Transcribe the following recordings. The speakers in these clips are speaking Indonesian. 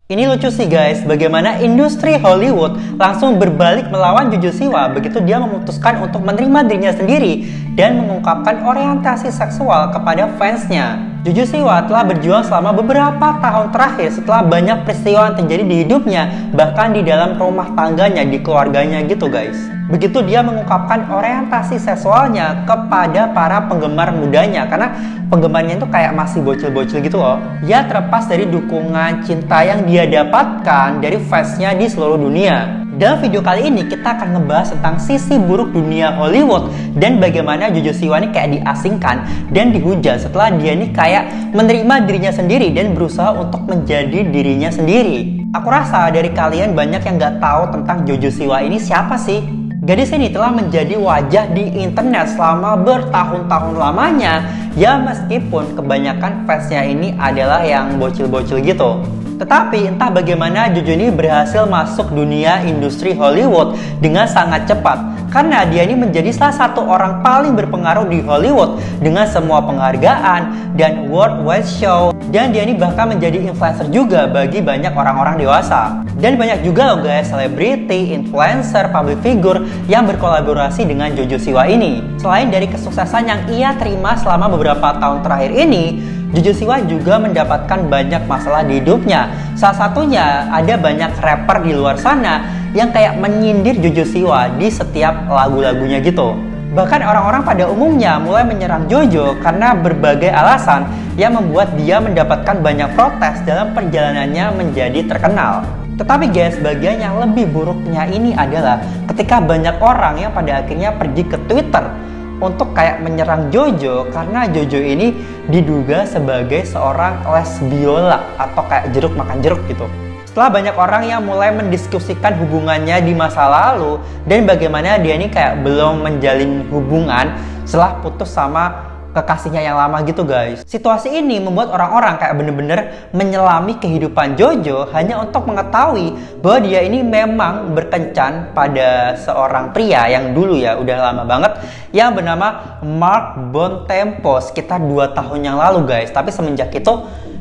Ini lucu sih guys, bagaimana industri Hollywood langsung berbalik melawan Jojo Siwa begitu dia memutuskan untuk menerima dirinya sendiri dan mengungkapkan orientasi seksual kepada fansnya. Jojo Siwa telah berjuang selama beberapa tahun terakhir setelah banyak peristiwa yang terjadi di hidupnya, bahkan di dalam rumah tangganya, di keluarganya gitu guys. Begitu dia mengungkapkan orientasi seksualnya kepada para penggemar mudanya, karena penggemarnya itu kayak masih bocil-bocil gitu loh. Ya terlepas dari dukungan cinta yang dia dapatkan dari fansnya di seluruh dunia. Dalam video kali ini kita akan ngebahas tentang sisi buruk dunia Hollywood dan bagaimana Jojo Siwa ini kayak diasingkan dan dihujat setelah dia ini kayak menerima dirinya sendiri dan berusaha untuk menjadi dirinya sendiri. Aku rasa dari kalian banyak yang gak tahu tentang Jojo Siwa ini siapa sih. Gadis ini telah menjadi wajah di internet selama bertahun-tahun lamanya. Ya meskipun kebanyakan fansnya ini adalah yang bocil-bocil gitu. Tetapi entah bagaimana Jojo ini berhasil masuk dunia industri Hollywood dengan sangat cepat. Karena dia ini menjadi salah satu orang paling berpengaruh di Hollywood dengan semua penghargaan dan worldwide show. Dan dia ini bahkan menjadi influencer juga bagi banyak orang-orang dewasa. Dan banyak juga loh guys, selebriti, influencer, public figure yang berkolaborasi dengan Jojo Siwa ini. Selain dari kesuksesan yang ia terima selama beberapa tahun terakhir ini, Jojo Siwa juga mendapatkan banyak masalah di hidupnya. Salah satunya ada banyak rapper di luar sana yang kayak menyindir Jojo Siwa di setiap lagu-lagunya gitu. Bahkan orang-orang pada umumnya mulai menyerang Jojo karena berbagai alasan yang membuat dia mendapatkan banyak protes dalam perjalanannya menjadi terkenal. Tetapi guys, bagian yang lebih buruknya ini adalah ketika banyak orang yang pada akhirnya pergi ke Twitter untuk kayak menyerang Jojo karena Jojo ini diduga sebagai seorang lesbiola atau kayak jeruk makan jeruk gitu. Setelah banyak orang yang mulai mendiskusikan hubungannya di masa lalu dan bagaimana dia ini kayak belum menjalin hubungan setelah putus sama kekasihnya yang lama gitu guys. Situasi ini membuat orang-orang kayak bener-bener menyelami kehidupan Jojo hanya untuk mengetahui bahwa dia ini memang berkencan pada seorang pria yang dulu ya udah lama banget yang bernama Mark Bontempo sekitar 2 tahun yang lalu guys. Tapi semenjak itu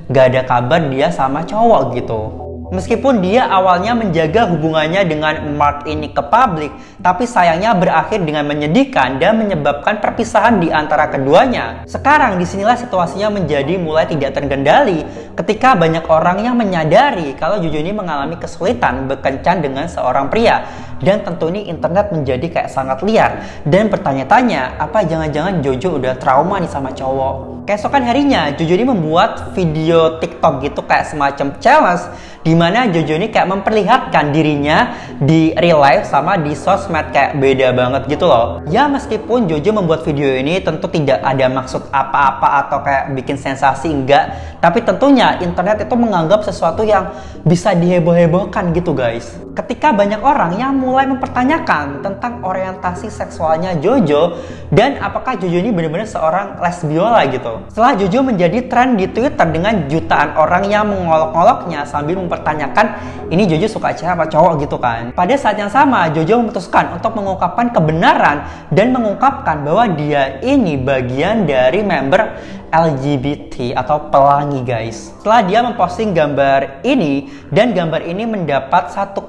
gak ada kabar dia sama cowok gitu. Meskipun dia awalnya menjaga hubungannya dengan Mark ini ke publik, tapi sayangnya berakhir dengan menyedihkan dan menyebabkan perpisahan di antara keduanya. Sekarang disinilah situasinya menjadi mulai tidak terkendali ketika banyak orang yang menyadari kalau Jojo ini mengalami kesulitan berkencan dengan seorang pria. Dan tentu ini internet menjadi kayak sangat liar dan bertanya-tanya apa jangan-jangan Jojo udah trauma nih sama cowok. Keesokan harinya Jojo ini membuat video TikTok gitu kayak semacam challenge dimana Jojo ini kayak memperlihatkan dirinya di real life sama di sosmed kayak beda banget gitu loh. Ya meskipun Jojo membuat video ini tentu tidak ada maksud apa-apa atau kayak bikin sensasi enggak, tapi tentunya internet itu menganggap sesuatu yang bisa diheboh-hebohkan gitu guys. Ketika banyak orang yang mulai mempertanyakan tentang orientasi seksualnya Jojo dan apakah Jojo ini benar-benar seorang lesbiola gitu. Setelah Jojo menjadi tren di Twitter dengan jutaan orang yang mengolok-oloknya sambil mempertanyakan ini Jojo suka cewek apa cowok gitu kan. Pada saat yang sama Jojo memutuskan untuk mengungkapkan kebenaran dan mengungkapkan bahwa dia ini bagian dari member LGBT atau pelangi guys. Setelah dia memposting gambar ini dan gambar ini mendapat 1,2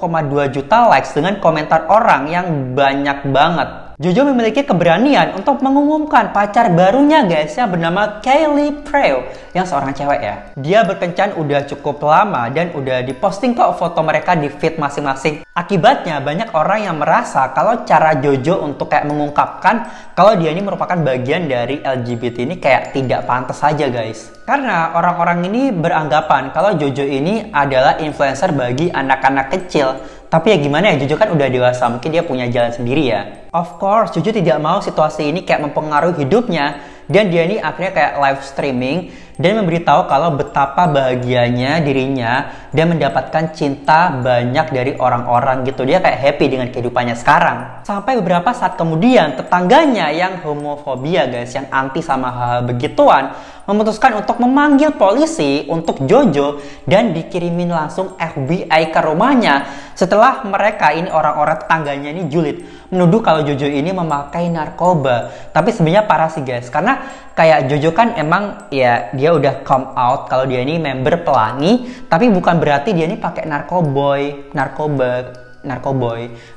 juta likes dengan komentar orang yang banyak banget. Jojo memiliki keberanian untuk mengumumkan pacar barunya guys yang bernama Kylie Prew yang seorang cewek ya. Dia berkencan udah cukup lama dan udah diposting kok foto mereka di feed masing-masing. Akibatnya banyak orang yang merasa kalau cara Jojo untuk kayak mengungkapkan kalau dia ini merupakan bagian dari LGBT ini kayak tidak pantas saja guys. Karena orang-orang ini beranggapan kalau Jojo ini adalah influencer bagi anak-anak kecil. Tapi ya gimana ya, Jojo kan udah dewasa, mungkin dia punya jalan sendiri ya. Of course, Jojo tidak mau situasi ini kayak mempengaruhi hidupnya. Dan dia ini akhirnya kayak live streaming dan memberitahu kalau betapa bahagianya dirinya dan mendapatkan cinta banyak dari orang-orang gitu. Dia kayak happy dengan kehidupannya sekarang. Sampai beberapa saat kemudian tetangganya yang homofobia guys, yang anti sama hal-hal begituan, memutuskan untuk memanggil polisi untuk Jojo dan dikirimin langsung FBI ke rumahnya setelah mereka ini orang-orang tetangganya ini julid menuduh kalau Jojo ini memakai narkoba. Tapi sebenarnya parah sih guys, karena kayak Jojo kan emang ya dia udah come out kalau dia ini member pelangi, tapi bukan berarti dia ini pakai narkoba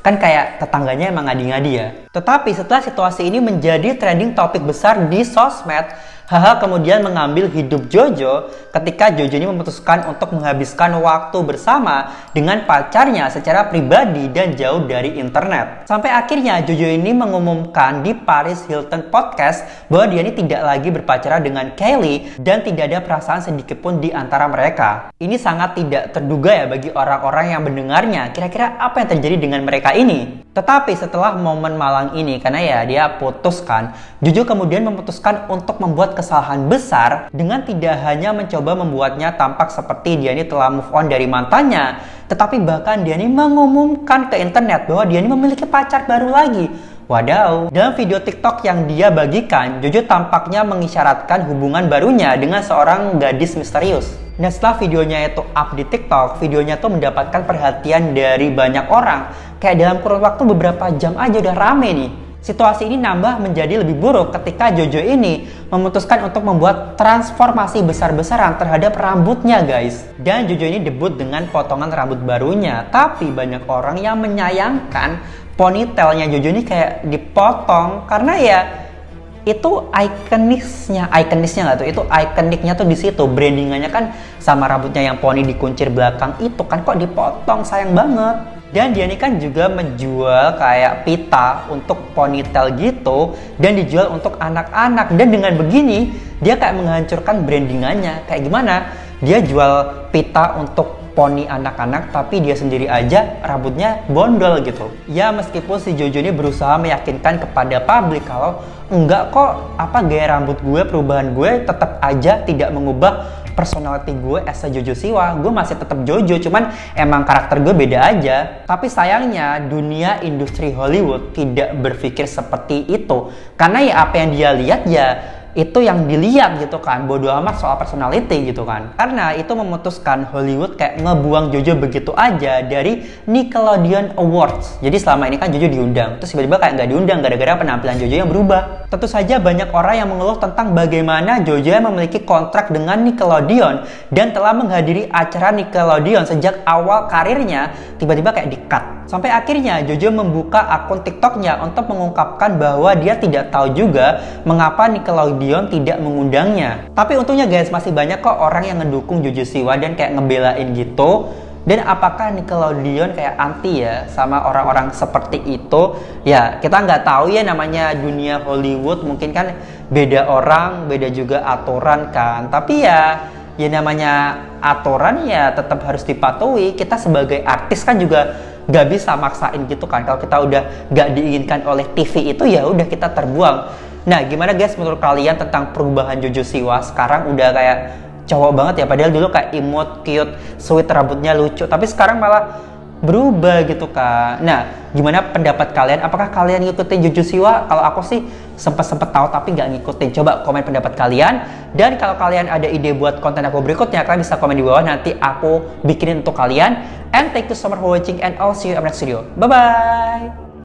kan kayak tetangganya emang ngadi-ngadi ya. Tetapi setelah situasi ini menjadi trending topik besar di sosmed, HH kemudian mengambil hidup Jojo ketika Jojo ini memutuskan untuk menghabiskan waktu bersama dengan pacarnya secara pribadi dan jauh dari internet. Sampai akhirnya Jojo ini mengumumkan di Paris Hilton Podcast bahwa dia ini tidak lagi berpacaran dengan Kylie dan tidak ada perasaan sedikit pun di antara mereka. Ini sangat tidak terduga ya bagi orang-orang yang mendengarnya. Kira-kira apa yang terjadi dengan mereka ini? Tetapi setelah momen malang ini, karena ya dia putuskan, Jojo kemudian memutuskan untuk membuat kesalahan besar dengan tidak hanya mencoba membuatnya tampak seperti dia ini telah move on dari mantannya, tetapi bahkan dia ini mengumumkan ke internet bahwa dia ini memiliki pacar baru lagi. Wadaw. Dalam video TikTok yang dia bagikan, Jojo tampaknya mengisyaratkan hubungan barunya dengan seorang gadis misterius. Dan setelah videonya itu up di TikTok, videonya tuh mendapatkan perhatian dari banyak orang. Kayak dalam kurun waktu beberapa jam aja udah rame nih. Situasi ini nambah menjadi lebih buruk ketika Jojo ini memutuskan untuk membuat transformasi besar-besaran terhadap rambutnya guys. Dan Jojo ini debut dengan potongan rambut barunya. Tapi banyak orang yang menyayangkan ponytailnya Jojo ini kayak dipotong karena ya itu ikoniknya nggak tuh, itu ikoniknya tuh di situ, brandingannya kan sama rambutnya yang poni dikuncir belakang itu kan, kok dipotong, sayang banget. Dan dia ini kan juga menjual kayak pita untuk ponytail gitu dan dijual untuk anak-anak, dan dengan begini dia kayak menghancurkan brandingannya. Kayak gimana? Dia jual pita untuk poni anak-anak tapi dia sendiri aja rambutnya bondol gitu. Ya meskipun si Jojo ini berusaha meyakinkan kepada publik kalau enggak kok, apa gaya rambut gue, perubahan gue tetap aja tidak mengubah personality gue as a Jojo Siwa. Gue masih tetap Jojo, cuman emang karakter gue beda aja. Tapi sayangnya dunia industri Hollywood tidak berpikir seperti itu, karena ya apa yang dia lihat ya itu yang dilihat gitu kan, bodo amat soal personality gitu kan. Karena itu memutuskan Hollywood kayak ngebuang Jojo begitu aja dari Nickelodeon Awards. Jadi selama ini kan Jojo diundang, terus tiba-tiba kayak nggak diundang gara-gara penampilan Jojo yang berubah. Tentu saja banyak orang yang mengeluh tentang bagaimana Jojo yang memiliki kontrak dengan Nickelodeon dan telah menghadiri acara Nickelodeon sejak awal karirnya, tiba-tiba kayak di-cut. Sampai akhirnya Jojo membuka akun TikToknya untuk mengungkapkan bahwa dia tidak tahu juga mengapa Nickelodeon tidak mengundangnya. Tapi untungnya guys, masih banyak kok orang yang ngedukung Jojo Siwa dan kayak ngebelain gitu. Dan apakah Nickelodeon kayak anti ya sama orang-orang seperti itu? Ya kita nggak tahu ya, namanya dunia Hollywood, mungkin kan beda orang, beda juga aturan kan. Tapi ya namanya aturan ya tetap harus dipatuhi. Kita sebagai artis kan juga nggak bisa maksain gitu kan. Kalau kita udah nggak diinginkan oleh TV itu ya udah kita terbuang. Nah gimana guys menurut kalian tentang perubahan Jojo Siwa? Sekarang udah kayak cowok banget ya, padahal dulu kayak imut, cute, sweet, rambutnya lucu, tapi sekarang malah berubah gitu kan. Nah gimana pendapat kalian? Apakah kalian ngikutin Jojo Siwa? Kalau aku sih sempet tahu tapi nggak ngikutin. Coba komen pendapat kalian. Dan kalau kalian ada ide buat konten aku berikutnya, kalian bisa komen di bawah, nanti aku bikinin untuk kalian. And thank you so much for watching and I'll see you in the next video. Bye bye.